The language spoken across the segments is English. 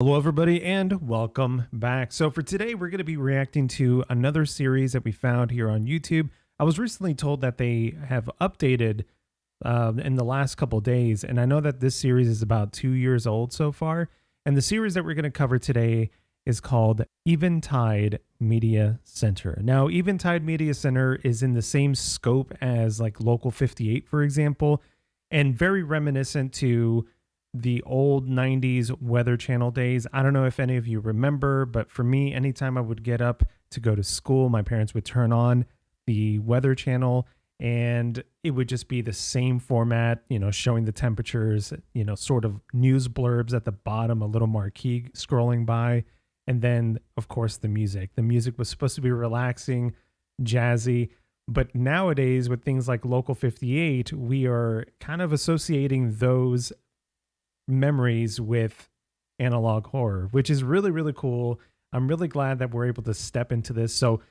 Hello, everybody, and welcome back. So for today, we're going to be reacting to another series that we found here on YouTube. I was recently told that they have updated in the last couple days, and I know that this series is about 2 years old so far. And the series that we're going to cover today is called Eventide Media Center. Now, Eventide Media Center is in the same scope as like Local 58, for example, and very reminiscent to the old 90s Weather Channel days. I don't know if any of you remember, but for me, anytime I would get up to go to school, my parents would turn on the Weather Channel and it would just be the same format, you know, showing the temperatures, you know, sort of news blurbs at the bottom, a little marquee scrolling by. And then, of course, the music. The music was supposed to be relaxing, jazzy. But nowadays, with things like Local 58, we are kind of associating those memories with analog horror, which is really, really cool. I'm really glad that we're able to step into this. So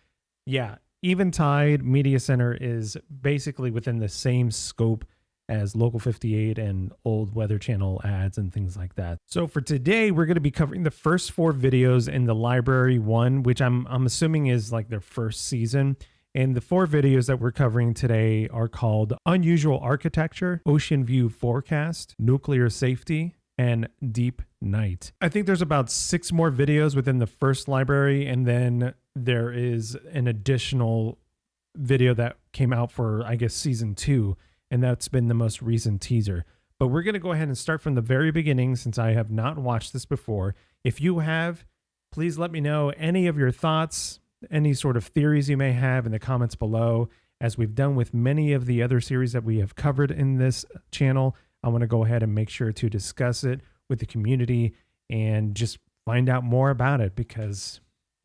yeah, Eventide Media Center is basically within the same scope as Local 58 and old Weather Channel ads and things like that. So for today, we're going to be covering the first 4 videos in the Library 1, which I'm assuming is like their first season. And the 4 videos that we're covering today are called Unusual Architecture, Oceanview Forecast, Nuclear Safety, and Deep Night. I think there's about 6 more videos within the first library, and then there is an additional video that came out for, I guess, season 2, and that's been the most recent teaser. But we're going to go ahead and start from the very beginning since I have not watched this before. If you have, please let me know any of your thoughts, any sort of theories you may have in the comments below. As we've done with many of the other series that we have covered in this channel, I want to go ahead and make sure to discuss it with the community and just find out more about it because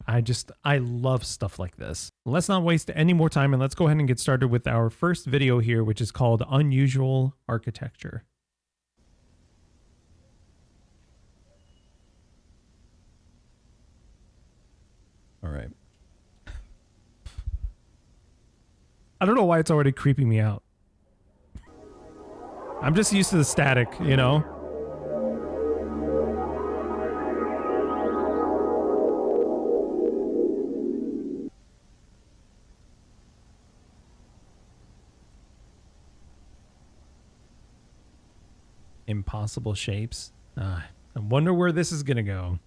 I love stuff like this. Let's not waste any more time and let's go ahead and get started with our first video here, which is called Unusual Architecture. All right. I don't know why it's already creeping me out. I'm just used to the static, you know? Impossible shapes. I wonder where this is gonna go.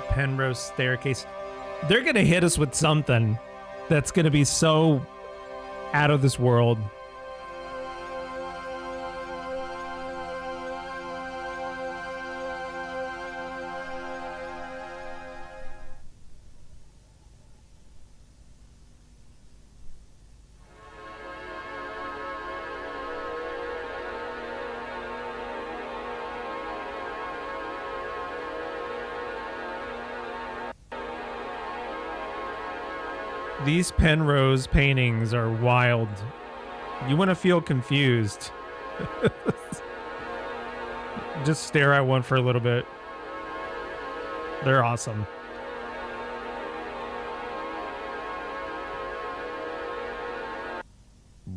Penrose staircase. They're gonna hit us with something that's gonna be so out of this world. These Penrose paintings are wild. You want to feel confused. Just stare at one for a little bit. They're awesome.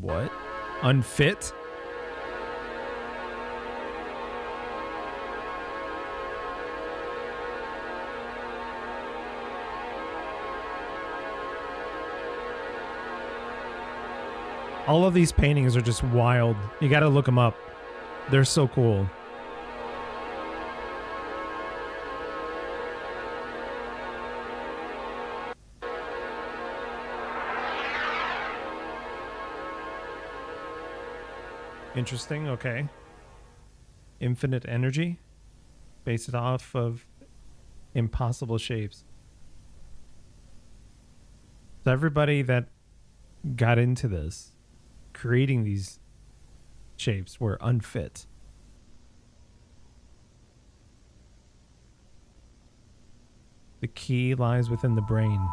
What? Unfit? All of these paintings are just wild. You got to look them up. They're so cool. Interesting. Okay. Infinite energy. Based it off of impossible shapes. So everybody that got into this, creating these shapes, were unfit. The key lies within the brain.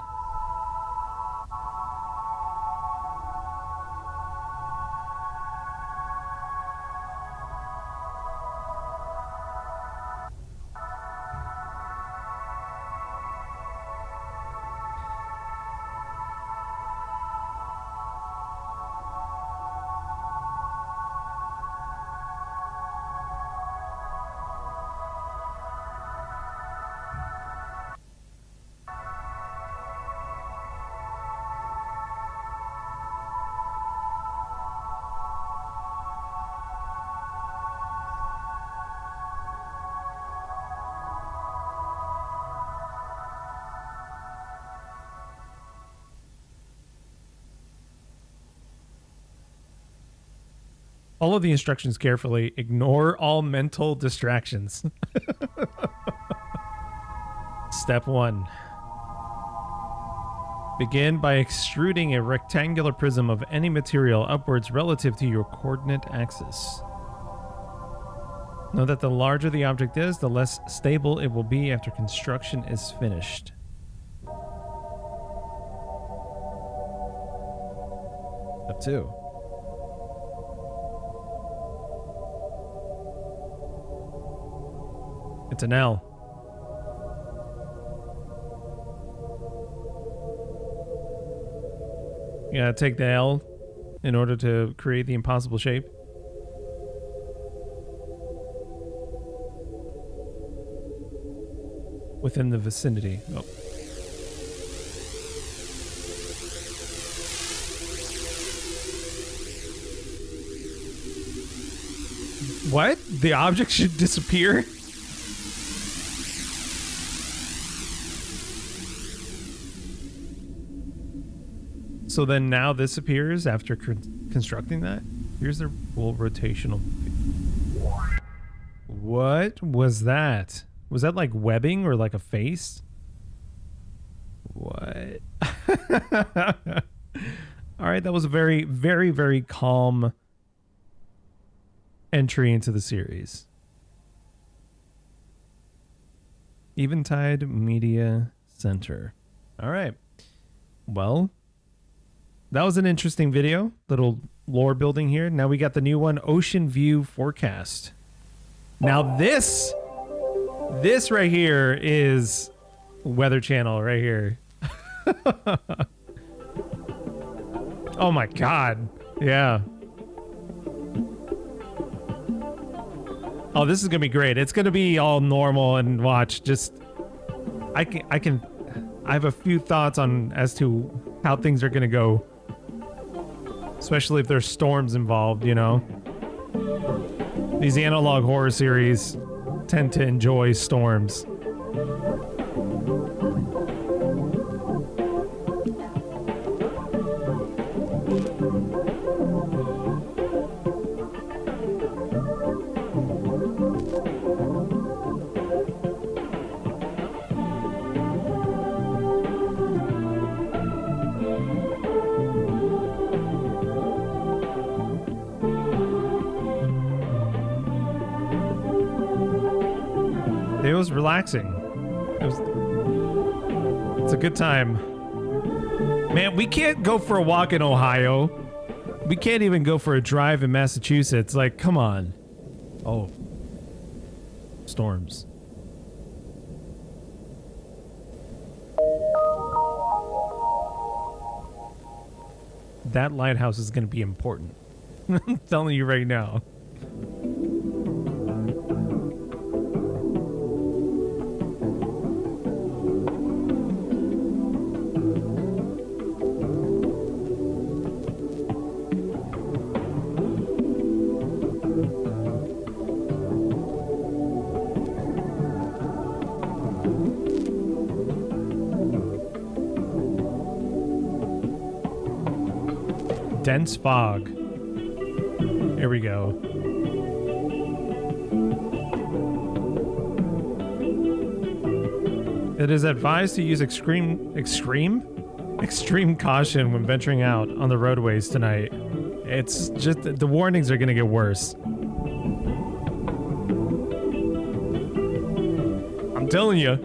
Follow the instructions carefully. Ignore all mental distractions. Step 1. Begin by extruding a rectangular prism of any material upwards relative to your coordinate axis. Know that the larger the object is, the less stable it will be after construction is finished. Step 2. It's an L. You gotta take the L in order to create the impossible shape. Within the vicinity. Oh. What? The object should disappear? So then now this appears after constructing that? Here's the full rotational. What was that? Was that like webbing or like a face? What? All right, that was a very, very, very calm entry into the series. Eventide Media Center. All right. Well, that was an interesting video. Little lore building here. Now we got the new one, Oceanview Forecast. Now this right here is Weather Channel right here. Oh my God. Yeah. Oh, this is gonna be great. It's gonna be all normal and watch. Just I have a few thoughts on as to how things are gonna go. Especially if there's storms involved, you know. These analog horror series tend to enjoy storms. It was relaxing. It's a good time. Man, we can't go for a walk in Ohio. We can't even go for a drive in Massachusetts. Like, come on. Oh. Storms. That lighthouse is going to be important. I'm telling you right now. Dense fog. Here we go. It is advised to use extreme caution when venturing out on the roadways tonight. It's just the warnings are going to get worse. I'm telling you.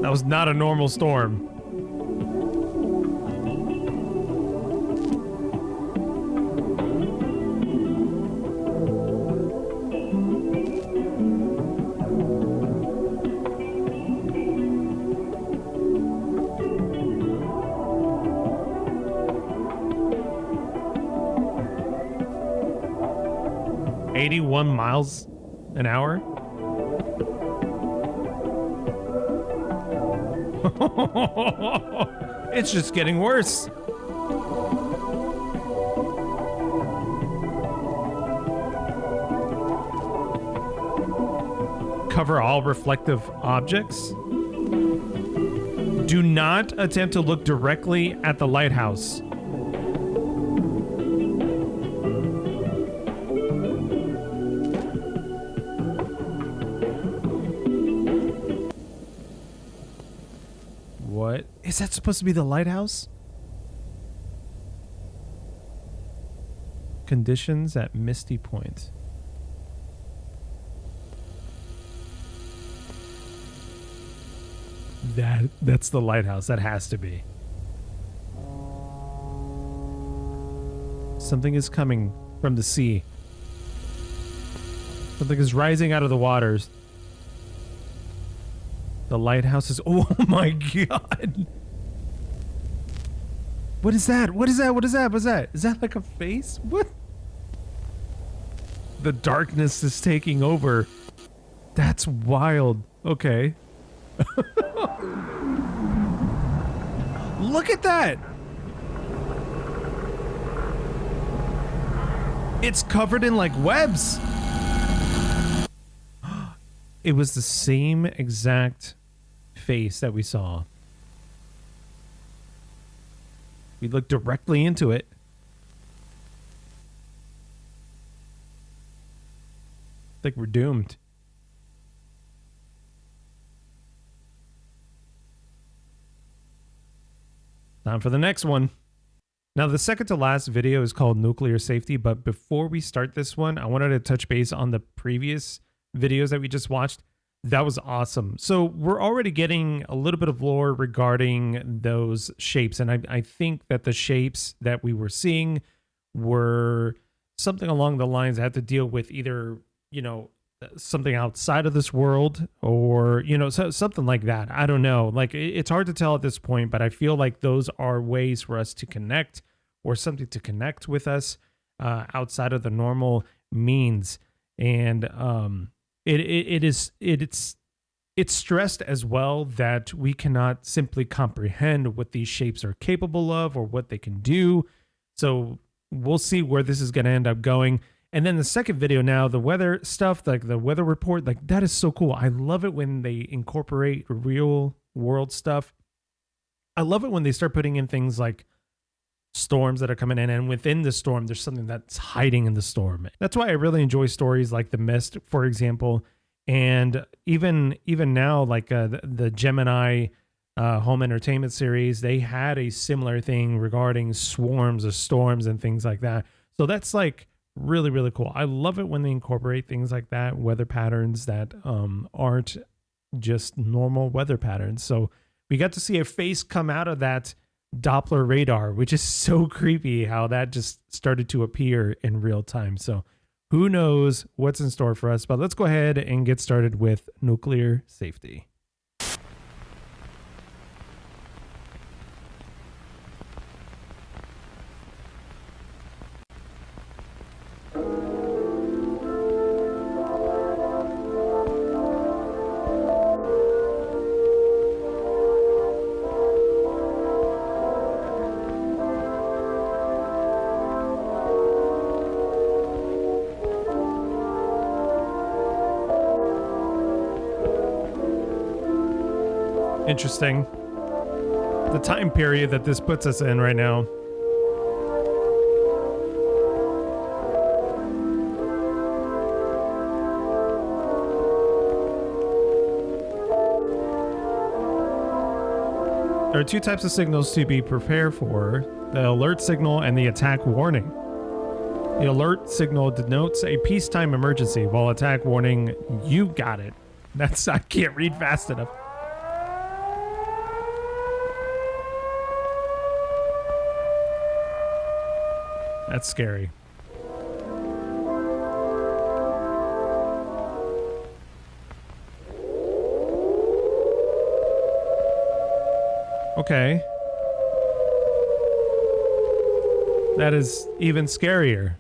That was not a normal storm. Miles an hour. It's just getting worse. Cover all reflective objects. Do not attempt to look directly at the lighthouse. What? Is that supposed to be the lighthouse? Conditions at Misty Point. That's the lighthouse. That has to be. Something is coming from the sea. Something is rising out of the waters. The lighthouse is... Oh my god! What is that? What is that? What is that? What's that? Is that like a face? What? The darkness is taking over. That's wild. Okay. Look at that! It's covered in like webs. It was the same exact face that we saw. We looked directly into it. I think we're doomed. Time for the next one. Now, the second to last video is called Nuclear Safety, but before we start this one, I wanted to touch base on the previous videos that we just watched. That was awesome. So we're already getting a little bit of lore regarding those shapes, and I think that the shapes that we were seeing were something along the lines that had to deal with either, you know, something outside of this world or, you know, something like that. I don't know. Like, it's hard to tell at this point, but I feel like those are ways for us to connect or something to connect with us outside of the normal means. And it's stressed as well that we cannot simply comprehend what these shapes are capable of or what they can do. So we'll see where this is going to end up going. And then the second video now, the weather stuff, like the weather report, like that is so cool. I love it when they incorporate real world stuff. I love it when they start putting in things like storms that are coming in, and within the storm, there's something that's hiding in the storm. That's why I really enjoy stories like The Mist, for example. And even now, like the Gemini home entertainment series, they had a similar thing regarding swarms of storms and things like that. So that's like really, really cool. I love it when they incorporate things like that, weather patterns that aren't just normal weather patterns. So we got to see a face come out of that Doppler radar, which is so creepy how that just started to appear in real time. So who knows what's in store for us, but let's go ahead and get started with nuclear safety. Interesting. The time period that this puts us in right now. There are two types of signals to be prepared for: the alert signal and the attack warning. The alert signal denotes a peacetime emergency, while attack warning, you got it. I can't read fast enough. That's scary. Okay. That is even scarier.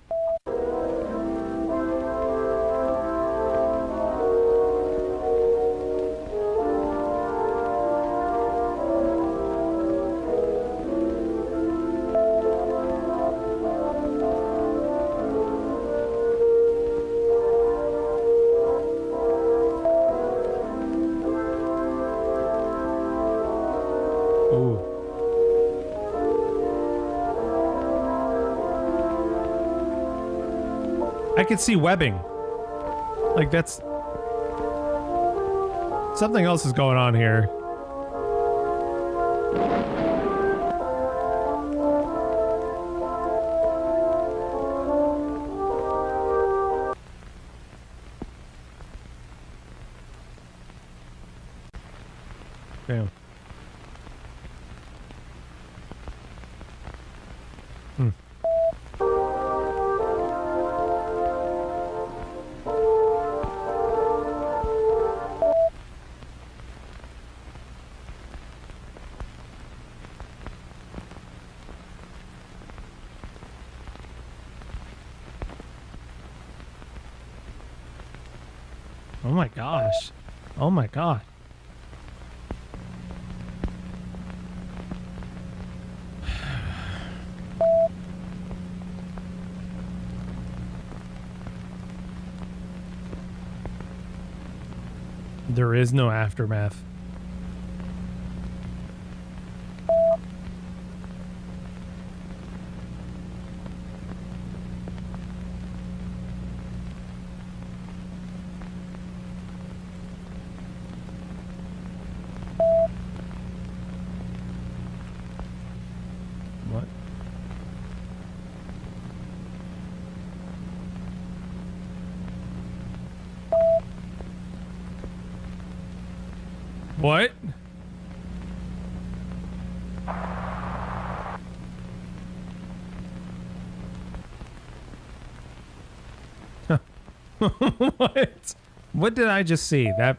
I could see webbing. Like, that's... something else is going on here. Damn. Oh my gosh. Oh my god. There is no aftermath. What? What? What? What did I just see? That...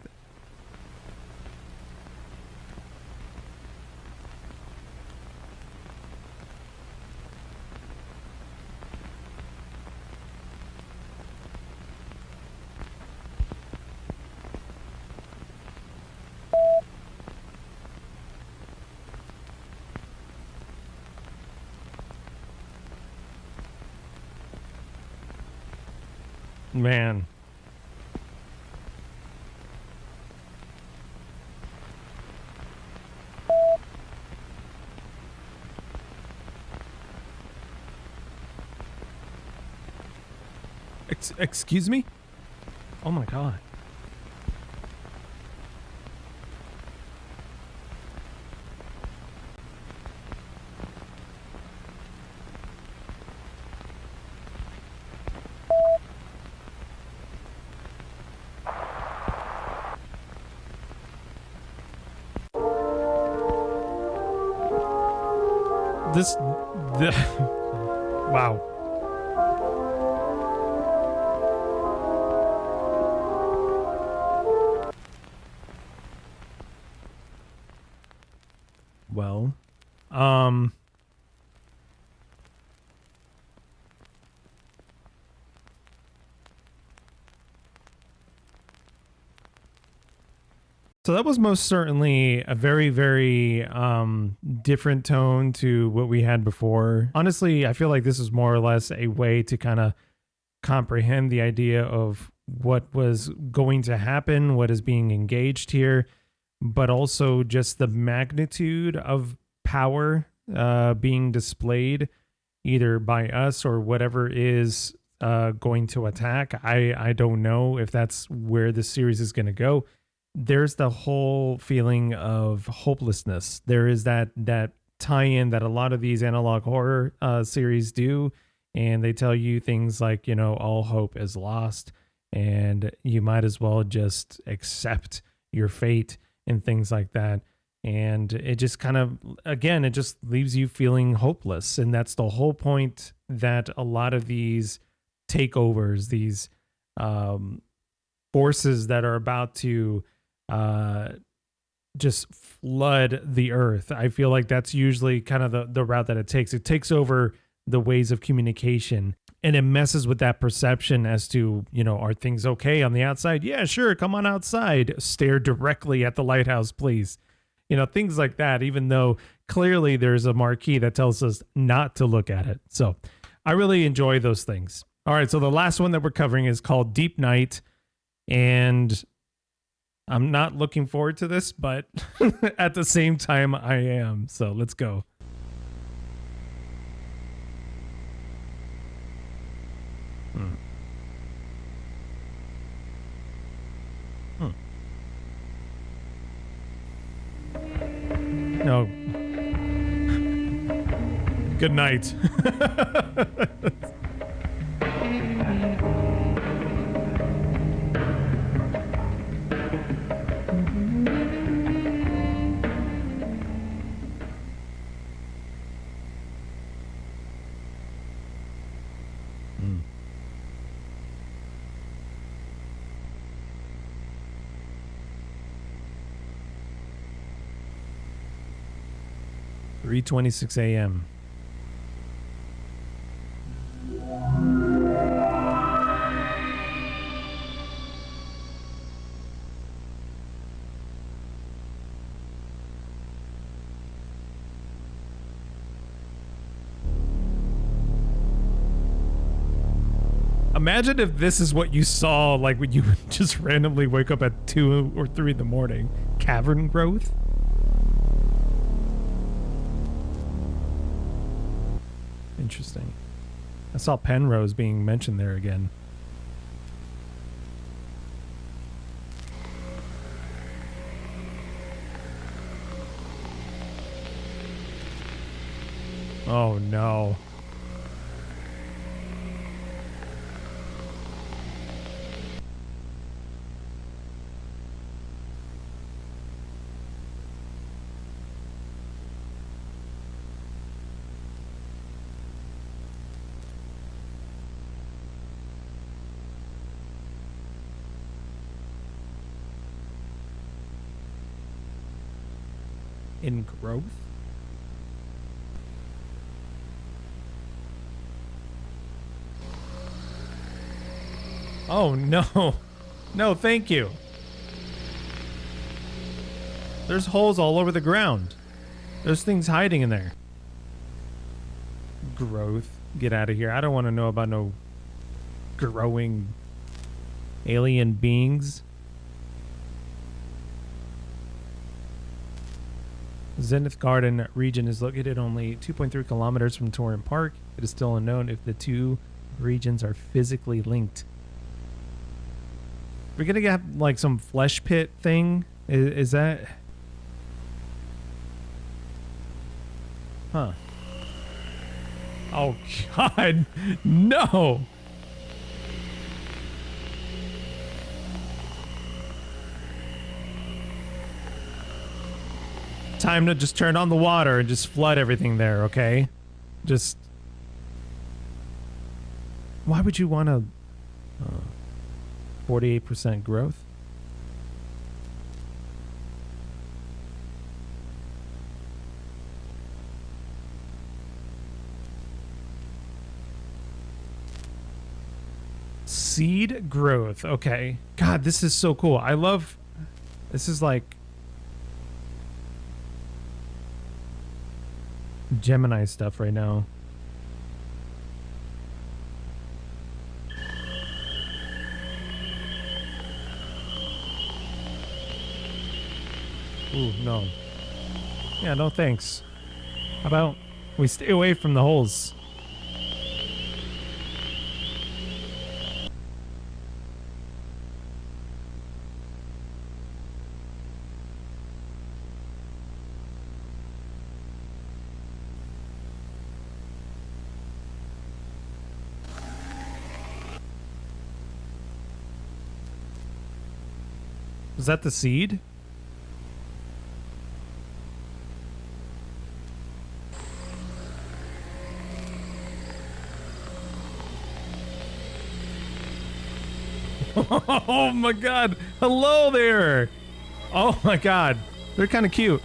Man. Excuse me? Oh my god. Wow. Well, so that was most certainly a very, very different tone to what we had before. Honestly, I feel like this is more or less a way to kind of comprehend the idea of what was going to happen, what is being engaged here. but also just the magnitude of power being displayed either by us or whatever is going to attack. I don't know if that's where the series is going to go. There's the whole feeling of hopelessness. There is that tie-in that a lot of these analog horror series do, and they tell you things like, you know, all hope is lost and you might as well just accept your fate and things like that. And it just kind of, again, it just leaves you feeling hopeless. And that's the whole point that a lot of these takeovers, these forces that are about to just flood the earth. I feel like that's usually kind of the route that it takes. It takes over the ways of communication, and it messes with that perception as to, you know, are things okay on the outside? Yeah, sure. Come on outside. Stare directly at the lighthouse, please. You know, things like that, even though clearly there's a marquee that tells us not to look at it. So I really enjoy those things. All right. So the last one that we're covering is called Deep Night. And I'm not looking forward to this, but at the same time, I am. So let's go. No. Good night. Mm. 3:26 a.m. Imagine if this is what you saw, like when you just randomly wake up at 2 or 3 in the morning. Cavern growth? Interesting. I saw Penrose being mentioned there again. Oh no. In growth? Oh no. No, thank you. There's holes all over the ground. There's things hiding in there. Growth. Get out of here. I don't want to know about no growing alien beings. Zenith Garden region is located only 2.3 kilometers from Torrent Park. It is still unknown if the two regions are physically linked. We're gonna get like some flesh pit thing. Is that? Huh. Oh God, no. Time to just turn on the water and just flood everything there, okay? Just... Why would you want to... 48% growth? Seed growth, okay. God, this is so cool. I love... This is like... Gemini stuff right now. Ooh, no. Yeah, no thanks. How about we stay away from the holes? Was that the seed? Oh my god. Hello there. Oh my god. They're kind of cute.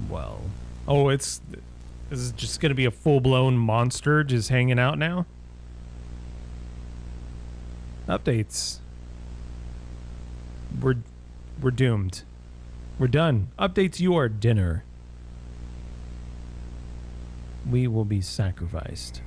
Well. Oh, this is just going to be a full-blown monster just hanging out now. Updates. We're doomed. We're done. Updates your dinner. We will be sacrificed.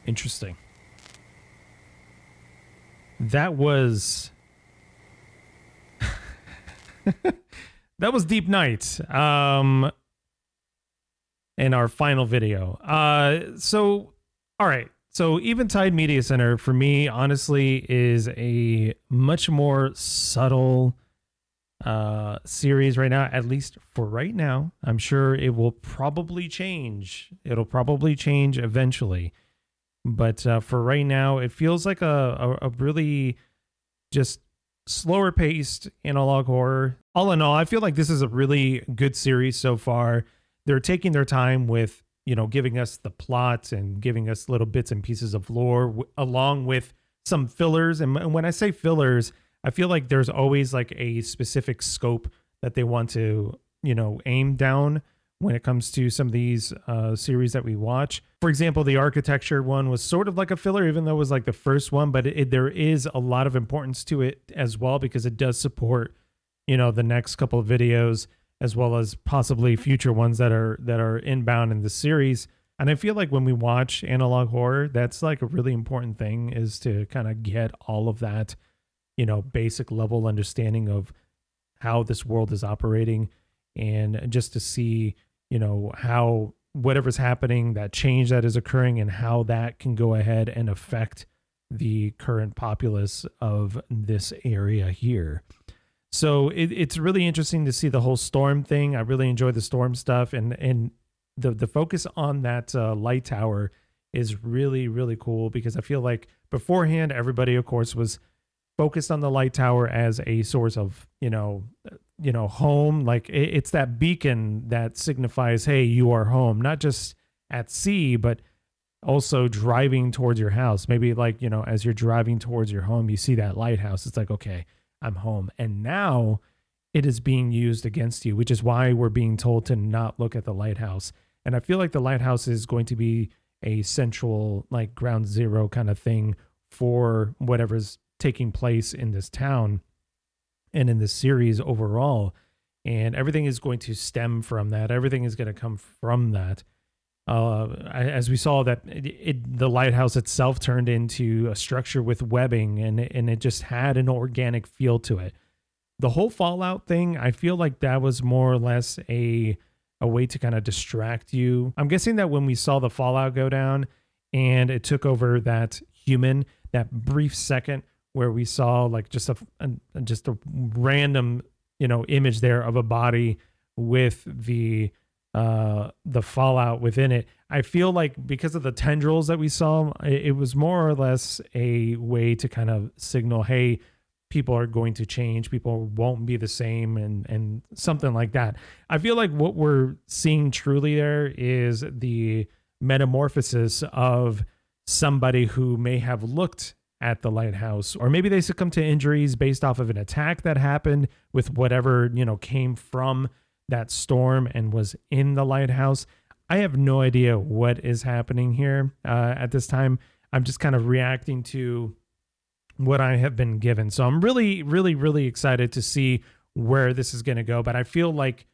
Interesting. That was that was Deep Night. In our final video. So all right. So Eventide Media Center for me honestly is a much more subtle series right now, at least for right now. I'm sure it will probably change. It'll probably change eventually. But for right now, it feels like a really just slower paced analog horror. All in all, I feel like this is a really good series so far. They're taking their time with, you know, giving us the plot and giving us little bits and pieces of lore along with some fillers. And when I say fillers, I feel like there's always like a specific scope that they want to, you know, aim down when it comes to some of these series that we watch. For example, the architecture one was sort of like a filler, even though it was like the first one, but there is a lot of importance to it as well, because it does support, you know, the next couple of videos, as well as possibly future ones that are inbound in the series. And I feel like when we watch analog horror, that's like a really important thing, is to kind of get all of that, you know, basic level understanding of how this world is operating, and just to see, you know, how whatever's happening, that change that is occurring, and how that can go ahead and affect the current populace of this area here. So it's really interesting to see the whole storm thing. I really enjoy the storm stuff, and the focus on that light tower is really, really cool, because I feel like beforehand, everybody, of course, was focused on the light tower as a source of, you know, home. Like it's that beacon that signifies, hey, you are home, not just at sea, but also driving towards your house. Maybe like, you know, as you're driving towards your home, you see that lighthouse. It's like, okay, I'm home. And now it is being used against you, which is why we're being told to not look at the lighthouse. And I feel like the lighthouse is going to be a central, like, ground zero kind of thing for whatever's taking place in this town and in this series overall. And everything is going to stem from that. Everything is going to come from that. As we saw, that the lighthouse itself turned into a structure with webbing, and it just had an organic feel to it. The whole Fallout thing, I feel like that was more or less a way to kind of distract you. I'm guessing that when we saw the Fallout go down and it took over that human, that brief second where we saw like just a random, you know, image there of a body with the Fallout within it. I feel like because of the tendrils that we saw, it was more or less a way to kind of signal, hey, people are going to change, people won't be the same, and something like that. I feel like what we're seeing truly there is the metamorphosis of somebody who may have looked at the lighthouse, or maybe they succumbed to injuries based off of an attack that happened with whatever, you know, came from that storm and was in the lighthouse. I have no idea what is happening here at this time. I'm just kind of reacting to what I have been given. So I'm really, really, really excited to see where this is going to go. But I feel like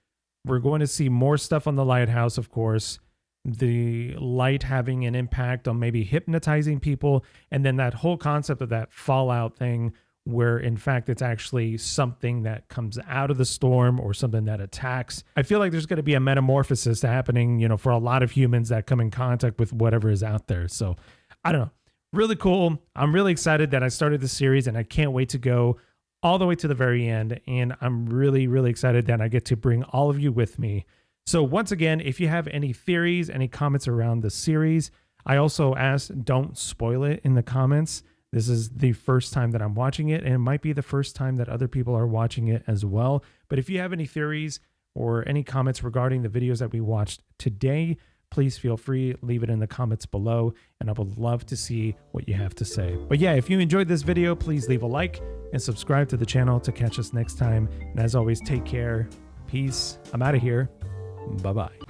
we're going to see more stuff on the lighthouse, of course, the light having an impact on maybe hypnotizing people. And then that whole concept of that fallout thing, where in fact it's actually something that comes out of the storm or something that attacks. I feel like there's going to be a metamorphosis happening, you know, for a lot of humans that come in contact with whatever is out there. So I don't know. Really cool. I'm really excited that I started this series, and I can't wait to go all the way to the very end. And I'm really, really excited that I get to bring all of you with me. So once again, if you have any theories, any comments around the series, I also ask, don't spoil it in the comments. This is the first time that I'm watching it, and it might be the first time that other people are watching it as well. But if you have any theories or any comments regarding the videos that we watched today, please feel free, leave it in the comments below, and I would love to see what you have to say. But yeah, if you enjoyed this video, please leave a like and subscribe to the channel to catch us next time. And as always, take care. Peace. I'm out of here. Bye-bye.